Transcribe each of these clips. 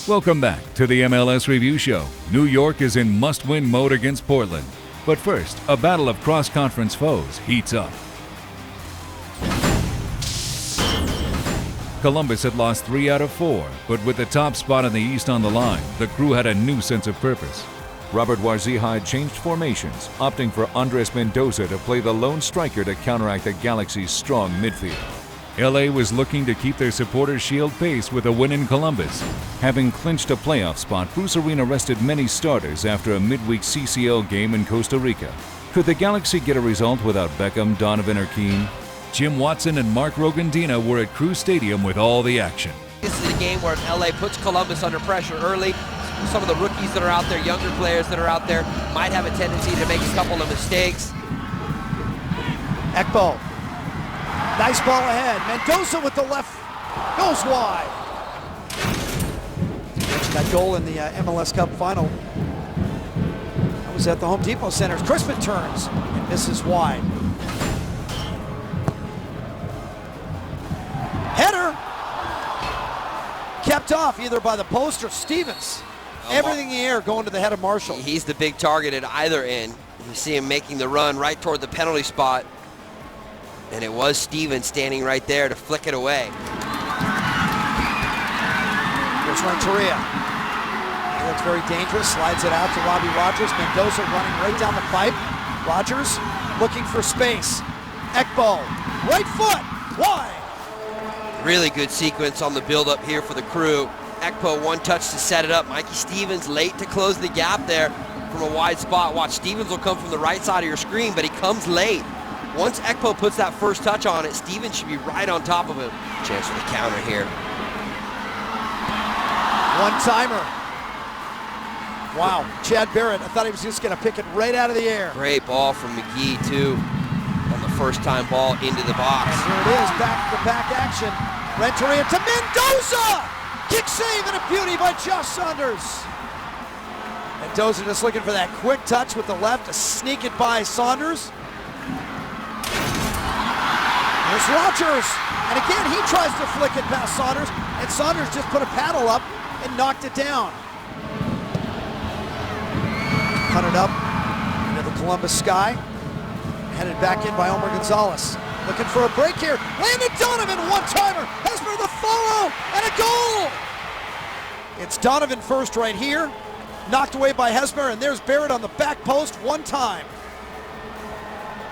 Welcome back to the MLS Review Show. New York is in must-win mode against Portland. But first, a battle of cross-conference foes heats up. Columbus had lost 3 out of 4, but with the top spot in the East on the line, the crew had a new sense of purpose. Robert Warzihai changed formations, opting for Andres Mendoza to play the lone striker to counteract the Galaxy's strong midfield. LA was looking to keep their supporters' shield pace with a win in Columbus. Having clinched a playoff spot, Bruce Arena rested many starters after a midweek CCL game in Costa Rica. Could the Galaxy get a result without Beckham, Donovan, or Keane? Jim Watson and Mark Rogandina were at Crew Stadium with all the action. This is a game where LA puts Columbus under pressure early. Some of the rookies that are out there, younger players that are out there, might have a tendency to make a couple of mistakes. Ekbo. Nice ball ahead. Mendoza with the left. Goes wide. That goal in the MLS Cup final. That was at the Home Depot Center. Crispin turns and misses wide. Header. Kept off either by the post or Stevens. Everything in the air going to the head of Marshall. He's the big target at either end. You see him making the run right toward the penalty spot. And it was Stevens standing right there to flick it away. Here's Renteria. He looks very dangerous, slides it out to Robbie Rogers. Mendoza running right down the pipe. Rogers looking for space. Ekbo, right foot, wide. Really good sequence on the build-up here for the Crew. Ekbo one touch to set it up. Mikey Stevens late to close the gap there from a wide spot. Watch, Stevens will come from the right side of your screen, but he comes late. Once Ekbo puts that first touch on it, Stevens should be right on top of him. Chance for the counter here. One-timer. Wow, Chad Barrett, I thought he was just gonna pick it right out of the air. Great ball from McGee too, on the first time ball into the box. And here it is, back-to-back action. Renteria to Mendoza! Kick save and a beauty by Josh Saunders. Mendoza just looking for that quick touch with the left to sneak it by Saunders. Here's Rogers, and again he tries to flick it past Saunders, and Saunders just put a paddle up and knocked it down. Punted up into the Columbus sky, headed back in by Omar Gonzalez. Looking for a break here, Landon Donovan, one-timer, Hesmer the follow, and a goal! It's Donovan first right here, knocked away by Hesmer, and there's Barrett on the back post, one time.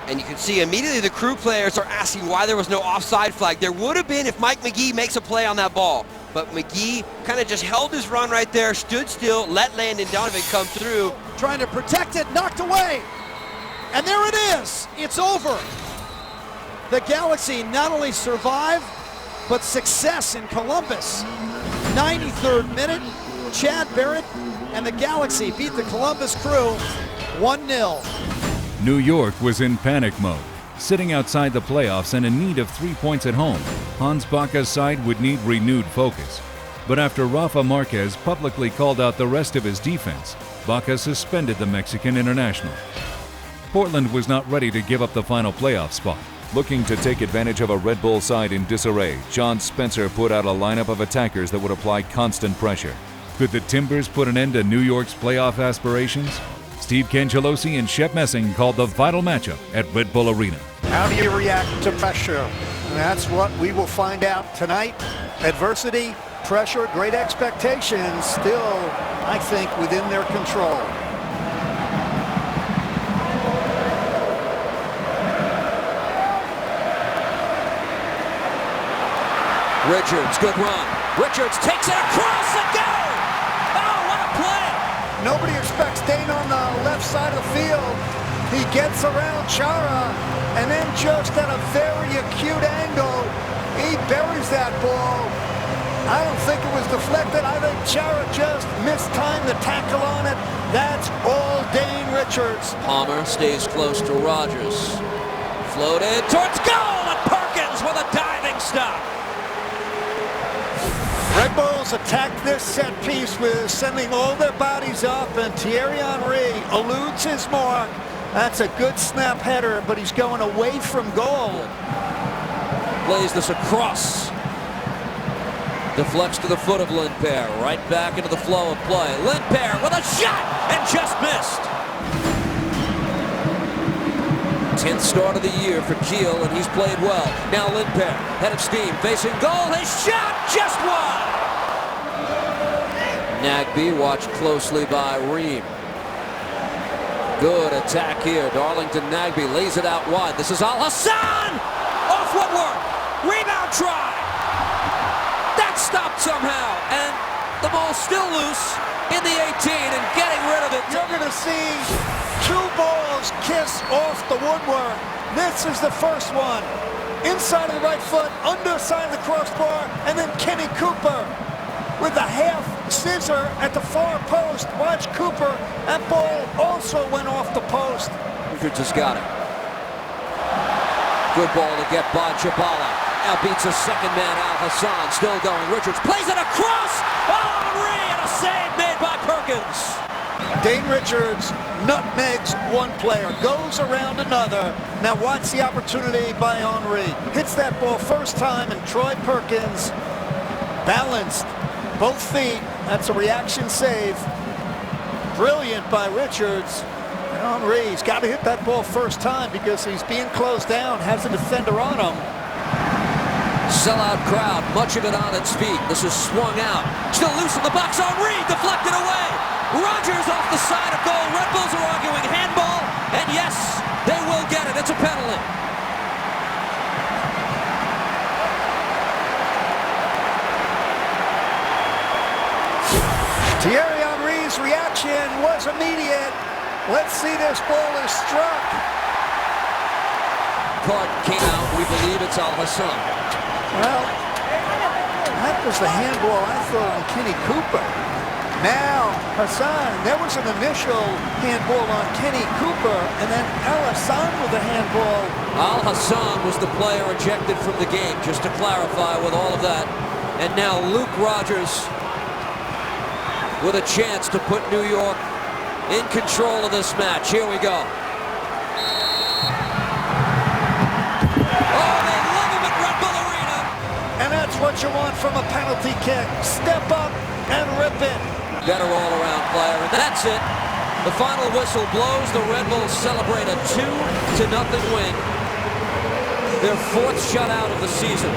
And you can see immediately the Crew players are asking why there was no offside flag. There would have been if Mike McGee makes a play on that ball. But McGee kind of just held his run right there, stood still, let Landon Donovan come through. Trying to protect it, knocked away. And there it is, it's over. The Galaxy not only survive, but success in Columbus. 93rd minute, Chad Barrett and the Galaxy beat the Columbus Crew 1-0. New York was in panic mode, sitting outside the playoffs and in need of 3 points at home. Hans Baca's side would need renewed focus. But after Rafa Marquez publicly called out the rest of his defense, Baca suspended the Mexican international. Portland was not ready to give up the final playoff spot. Looking to take advantage of a Red Bull side in disarray, John Spencer put out a lineup of attackers that would apply constant pressure. Could the Timbers put an end to New York's playoff aspirations? Steve Cangelosi and Shep Messing called the vital matchup at Red Bull Arena. How do you react to pressure? And that's what we will find out tonight. Adversity, pressure, great expectations, still, I think, within their control. Richards, good run. Richards takes it across the goal. Oh, what a play! Nobody expects Dane on the left side of the field. He gets around Chara, and then just at a very acute angle, he buries that ball. I don't think it was deflected. I think Chara just mistimed the tackle on it. That's all Dane Richards. Palmer stays close to Rogers. Floated towards goal, and Perkins with a diving stop. Red Bulls attacked this set piece with sending all their bodies up, and Thierry Henry eludes his mark. That's a good snap header, but he's going away from goal. Plays this across. Deflects to the foot of Lindper. Right back into the flow of play. Lindper with a shot and just missed. 10th start of the year for Kiel, and he's played well. Now Lindper, head of steam, facing goal. His shot just wide. Nagbe watched closely by Ream. Good attack here. Darlington Nagbe lays it out wide. This is Al Hassan! Off Woodward. Rebound try. That's stopped somehow. And the ball's still loose in the 18 and getting rid of it. You're going to see two balls kiss off the woodwork. This is the first one. Inside of the right foot, underside of the crossbar, and then Kenny Cooper with the half scissor at the far post. Watch Cooper. That ball also went off the post. Richards has got it. Good ball to get by Chabala. Now beats a second man, Al Hassan. Still going. Richards plays it across. Henry, and a save made by Perkins. Dane Richards nutmegs one player, goes around another. Now watch the opportunity by Henry. Hits that ball first time, and Troy Perkins balanced both feet. That's a reaction save. Brilliant by Richards. And Henry's got to hit that ball first time because he's being closed down, has a defender on him. Sellout crowd, much of it on its feet. This is swung out. Still loose in the box. Henry deflected away. Rogers off the side of goal. Red Bulls are arguing handball. And yes, they will get it. It's a penalty. Thierry Henry's reaction was immediate. Let's see this ball is struck. Card came out. We believe it's Al Hassan. Well, that was the handball, I thought, on Kenny Cooper. Now, Hassan, there was an initial handball on Kenny Cooper, and then Al Hassan with the handball. Al Hassan was the player ejected from the game, just to clarify with all of that. And now Luke Rogers with a chance to put New York in control of this match. Here we go. And that's what you want from a penalty kick. Step up and rip it. Better all-around player, and that's it. The final whistle blows. The Red Bulls celebrate a 2-0 win. Their 4th shutout of the season.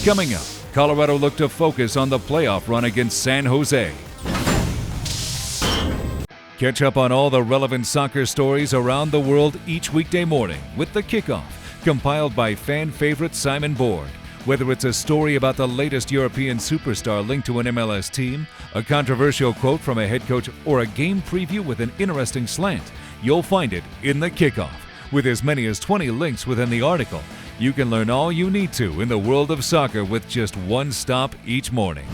Coming up, Colorado looked to focus on the playoff run against San Jose. Catch up on all the relevant soccer stories around the world each weekday morning with The Kickoff, compiled by fan favorite Simon Board. Whether it's a story about the latest European superstar linked to an MLS team, a controversial quote from a head coach, or a game preview with an interesting slant, you'll find it in The Kickoff. With as many as 20 links within the article, you can learn all you need to in the world of soccer with just one stop each morning.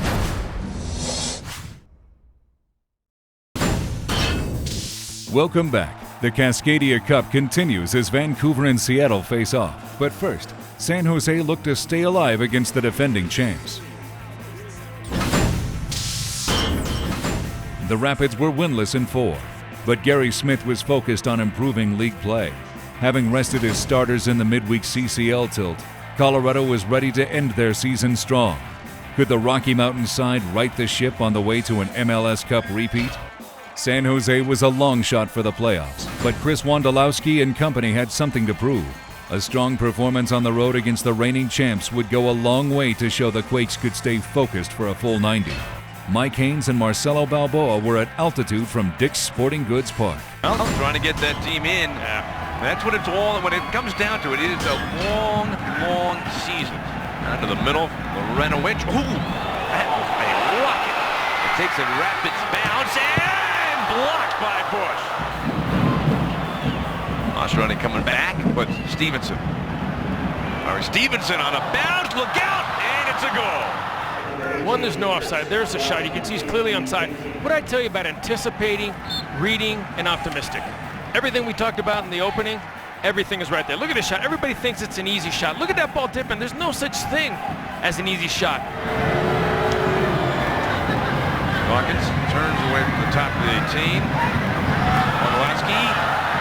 Welcome back. The Cascadia Cup continues as Vancouver and Seattle face off. But first, San Jose looked to stay alive against the defending champs. The Rapids were winless in 4, but Gary Smith was focused on improving league play. Having rested his starters in the midweek CCL tilt, Colorado was ready to end their season strong. Could the Rocky Mountain side right the ship on the way to an MLS Cup repeat? San Jose was a long shot for the playoffs, but Chris Wondolowski and company had something to prove. A strong performance on the road against the reigning champs would go a long way to show the Quakes could stay focused for a full 90. Mike Haynes and Marcelo Balboa were at altitude from Dick's Sporting Goods Park. Well, trying to get that team in. That's what it's all, when it comes down to it, it is a long, long season. Down to the middle, Lorenowicz. Ooh, that was a rocket. It takes a rapid bounce and blocked by Bush. Mascheroni coming back, but Stevenson. Stevenson on a bounce, look out, and it's a goal. One, there's no offside. There's a shot. You can see he's clearly onside. What I tell you about anticipating, reading, and optimistic. Everything we talked about in the opening, everything is right there. Look at this shot. Everybody thinks it's an easy shot. Look at that ball tipping. There's no such thing as an easy shot. Hawkins turns away from the top of the 18. Wondolowski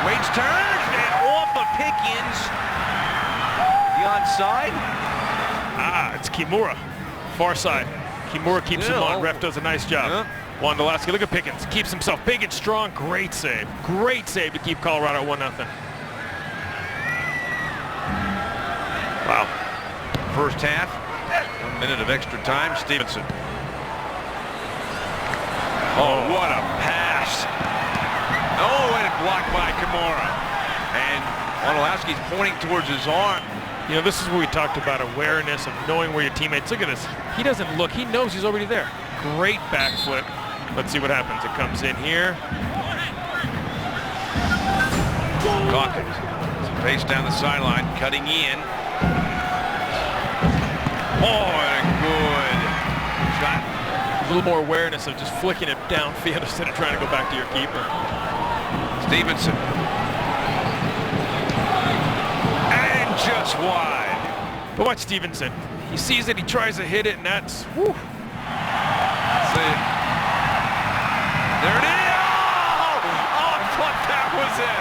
waits, turns, and off of Pickens. The onside. It's Kimura, far side. Kimura keeps him on. Ref does a nice job. Wondolowski, look at Pickens, keeps himself big and strong. Great save to keep Colorado 1-0. Wow. First half, 1 minute of extra time. Stevenson. Oh, what a pass. Oh, and blocked by Kimura. And Wondolowski's pointing towards his arm. You know, this is where we talked about awareness of knowing where your teammates. Look at this. He doesn't look. He knows he's already there. Great back foot. Let's see what happens. It comes in here. Calkins, face down the sideline, cutting in. Oh, and a good shot. A little more awareness of just flicking it downfield instead of trying to go back to your keeper. Stevenson. And just wide. But watch Stevenson. He sees it, he tries to hit it, and that's, whew. See it. There it is! Oh, I thought that was it.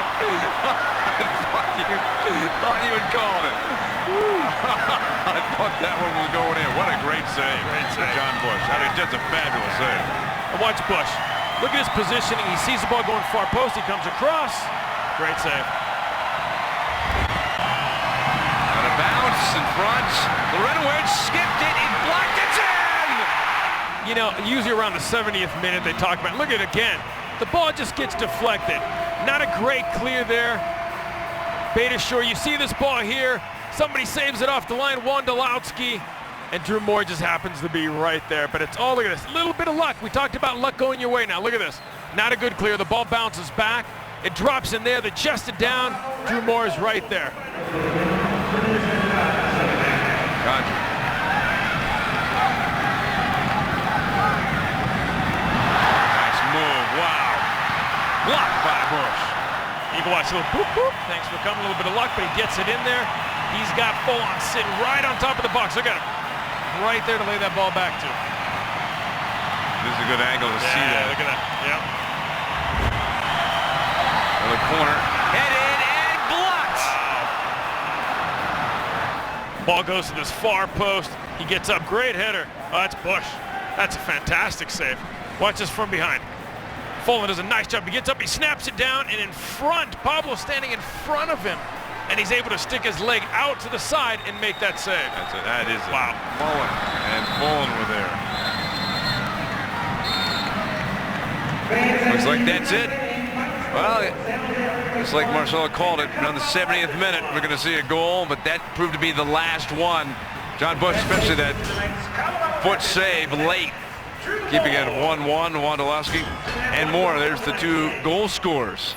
I thought you would call it. I thought that one was going in. What a great save. John Bush. I mean, just a fabulous save. And watch Bush. Look at his positioning. He sees the ball going far post. He comes across. Great save. Out of bounds in front. Lorenowicz skipped it. He blocked it in! You know, usually around the 70th minute they talk about, look at it again. The ball just gets deflected. Not a great clear there. Beta Shore, you see this ball here. Somebody saves it off the line, Wondolowski, and Drew Moore just happens to be right there. But it's all, look at this, a little bit of luck. We talked about luck going your way now. Look at this. Not a good clear. The ball bounces back. It drops in there. They chest it down. Drew Moore is right there. Nice move. Wow. Blocked by Bush. You can watch a little boop, boop. Thanks for coming. A little bit of luck, but he gets it in there. He's got full-on sitting right on top of the box. Look at him. Right there to lay that ball back to. This is a good angle to see that. Look at that. Yep. The corner. Head in and blocked. Wow. Ball goes to this far post. He gets up. Great header. Oh, that's Bush. That's a fantastic save. Watch this from behind. Fulton does a nice job. He gets up, he snaps it down, and in front, Pablo's standing in front of him, and he's able to stick his leg out to the side and make that save. That's it. That is it. Wow. Mullen and Fulton were there. Looks like that's it. Well, it's like Marcelo called it. Around the 70th minute, we're going to see a goal, but that proved to be the last one. John Bush, especially that foot save late. Keeping it 1-1, Wondolowski, and more. There's the two goal scorers.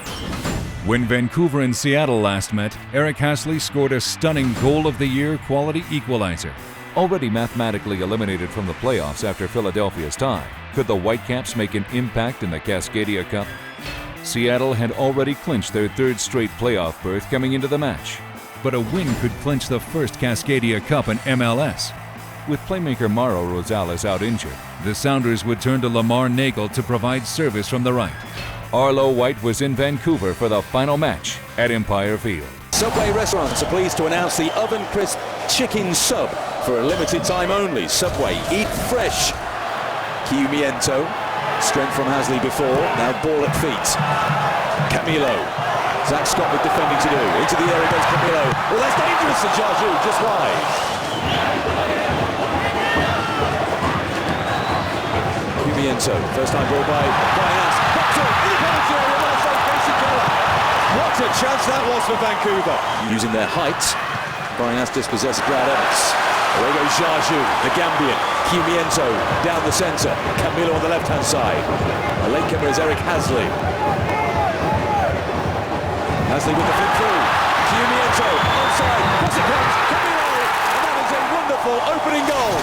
When Vancouver and Seattle last met, Eric Hasley scored a stunning Goal of the Year quality equalizer. Already mathematically eliminated from the playoffs after Philadelphia's tie, could the Whitecaps make an impact in the Cascadia Cup? Seattle had already clinched their third straight playoff berth coming into the match, but a win could clinch the first Cascadia Cup in MLS. With playmaker Mauro Rosales out injured, the Sounders would turn to Lamar Nagel to provide service from the right. Arlo White was in Vancouver for the final match at Empire Field. Subway restaurants are pleased to announce the Oven Crisp Chicken Sub for a limited time only. Subway, eat fresh. Kiumiento, strength from Hasley before, now ball at feet. Camilo, Zach Scott with defending to do. Into the area goes Camilo. Well, that's dangerous to Jarju, just wide. Kiumiento, first time ball by Brian. What a chance that was for Vancouver. Using their height, Brian dispossessed Brad Evans. Away goes Jarju, the Gambian. Kiumiento down the centre. Camilo on the left-hand side. A late comer is Eric Hasley. Hasley with the flip through. Kiumiento onside. Cross it comes. Camilo, and that is a wonderful opening goal.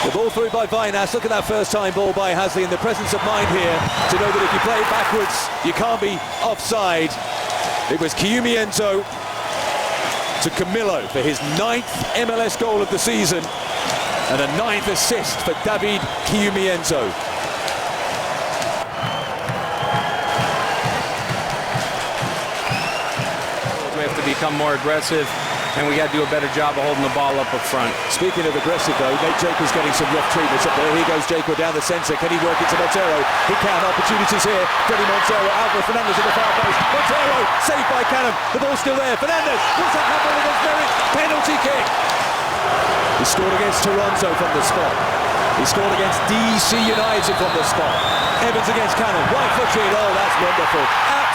The ball through by Vinas. Look at that first time ball by Hasley, and the presence of mind here to know that if you play it backwards, you can't be offside. It was Kiumiento to Camilo for his 9th MLS goal of the season and a 9th assist for David Kiumiento. We have to be become more aggressive, and we got to do a better job of holding the ball up front. Speaking of aggressive, though, Nate Jacob's getting some rough treatments up there. Here goes Jacob down the centre. Can he work into Montero? He can. Opportunities here. Freddie Montero. Alvaro Fernandez at the far post. Montero saved by Cannon. The ball's still there. Fernandez. What's that happen against Merritt? Penalty kick. He scored against Toronto from the spot. He scored against DC United from the spot. Evans against Cannon. Right footed. Oh, that's wonderful.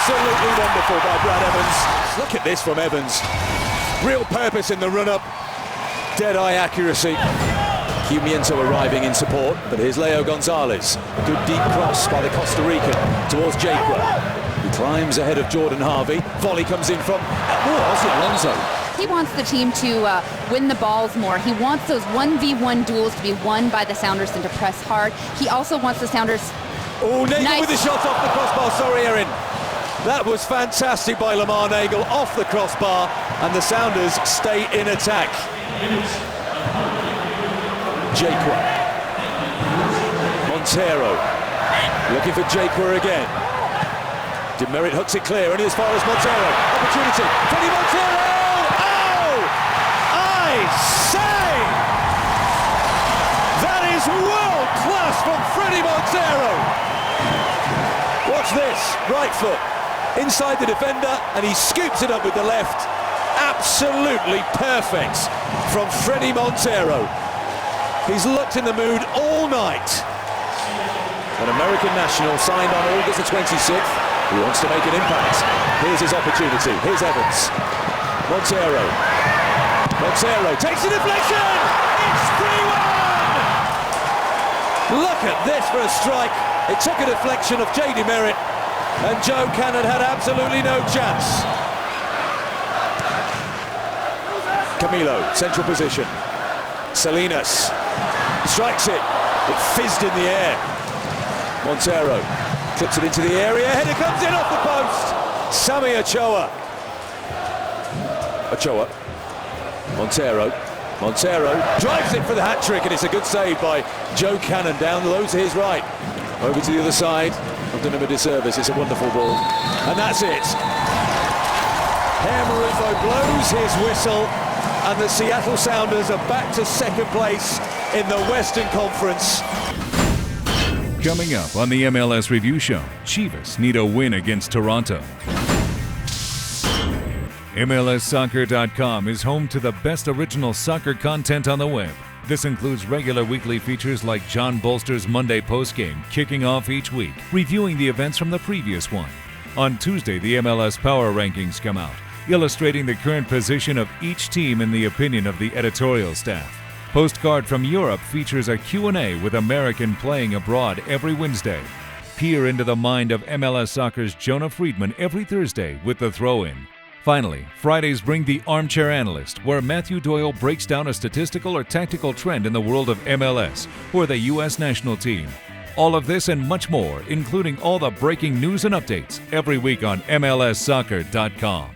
Absolutely wonderful by Brad Evans. Look at this from Evans. Real purpose in the run-up. Dead-eye accuracy. Cumiento arriving in support, but here's Leo Gonzalez. A good deep cross by the Costa Rican towards Jaquan. He climbs ahead of Jordan Harvey. Volley comes in from Alonso. He wants the team to win the balls more. He wants those 1v1 duels to be won by the Sounders and to press hard. He also wants the Sounders... Oh, Nagel with the shot off the crossbar. Sorry, Erin. That was fantastic by Lamar Nagel off the crossbar, and the Sounders stay in attack. Jaquan. Montero. Looking for Jaquan again. Demerit hooks it clear, and as far as Montero. Opportunity. Freddie Montero! Oh! I say! That is world class from Freddie Montero! Watch this. Right foot. Inside the defender, and he scoops it up with the left. Absolutely perfect from Freddie Montero. He's looked in the mood all night. An American national signed on August the 26th. He wants to make an impact. Here's his opportunity. Here's Evans. Montero. Montero takes a deflection. It's 3-1. Look at this for a strike. It took a deflection of J.D. Merritt, and Joe Cannon had absolutely no chance. Camilo, central position. Salinas strikes it. It fizzed in the air. Montero clips it into the area. Header comes in off the post. Sammy Ochoa. Ochoa. Montero drives it for the hat-trick, and it's a good save by Joe Cannon down low to his right. Over to the other side. I've done him a disservice. It's a wonderful ball. And that's it. Marufo blows his whistle, and the Seattle Sounders are back to second place in the Western Conference. Coming up on the MLS Review Show, Chivas need a win against Toronto. MLSsoccer.com is home to the best original soccer content on the web. This includes regular weekly features like John Bolster's Monday postgame, kicking off each week, reviewing the events from the previous one. On Tuesday, the MLS Power Rankings come out, illustrating the current position of each team in the opinion of the editorial staff. Postcard from Europe features a Q&A with American playing abroad every Wednesday. Peer into the mind of MLS Soccer's Jonah Friedman every Thursday with The Throw-In. Finally, Fridays bring the Armchair Analyst, where Matthew Doyle breaks down a statistical or tactical trend in the world of MLS or the U.S. national team. All of this and much more, including all the breaking news and updates, every week on MLSsoccer.com.